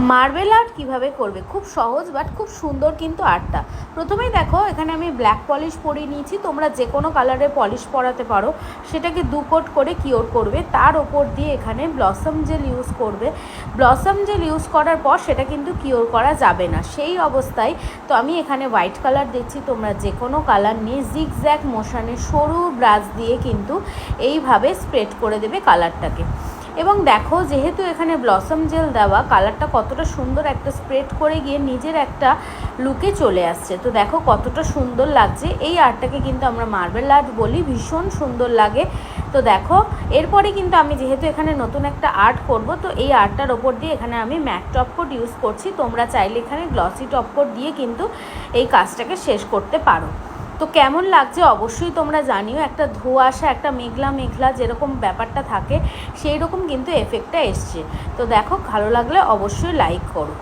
Marble art কীভাবে করবে, খুব সহজ বাট খুব সুন্দর কিন্তু আর্টটা। প্রথমেই দেখো এখানে আমি ব্ল্যাক পলিশ পরিয়ে নিয়েছি, তোমরা যে কোনো কালারের পলিশ পরাতে পারো। সেটাকে 2 কোট করে কিওর করবে, তার ওপর দিয়ে এখানে ব্লসম জেল ইউজ করবে। ব্লসম জেল ইউজ করার পর সেটা কিন্তু কিওর করা যাবে না সেই অবস্থায়। তো আমি এখানে হোয়াইট কালার দিচ্ছি, তোমরা যে কোনো কালার নিয়ে জিগজ্যাগ মোশনে সরু ব্রাশ দিয়ে কিন্তু এইভাবে স্প্রেড করে দেবে কালারটাকে। এবং দেখো যেহেতু এখানে ব্লসম জেল দেওয়া, কালারটা কতটা সুন্দর একটা স্প্রেড করে গিয়ে নিজের একটা লুকে চলে আসছে। তো দেখো কতটা সুন্দর লাগছে। এই আর্টটাকে কিন্তু আমরা মার্বেল আর্ট বলি, ভীষণ সুন্দর লাগে। তো দেখো এরপরে কিন্তু আমি যেহেতু এখানে নতুন একটা আর্ট করব, তো এই আর্টটার ওপর দিয়ে এখানে আমি ম্যাট টপ কোট ইউজ করছি। তোমরা চাইলে এখানে গ্লসি টপ কোট দিয়ে কিন্তু এই কাজটাকে শেষ করতে পারো। তো কেমন লাগছে অবশ্যই তোমরা জানিও। একটা ধোঁয়াশা, একটা মেঘলা মেঘলা যেরকম ব্যাপারটা থাকে সেই রকম কিন্তু এফেক্টটা এসছে। তো দেখো ভালো লাগলে অবশ্যই লাইক করো।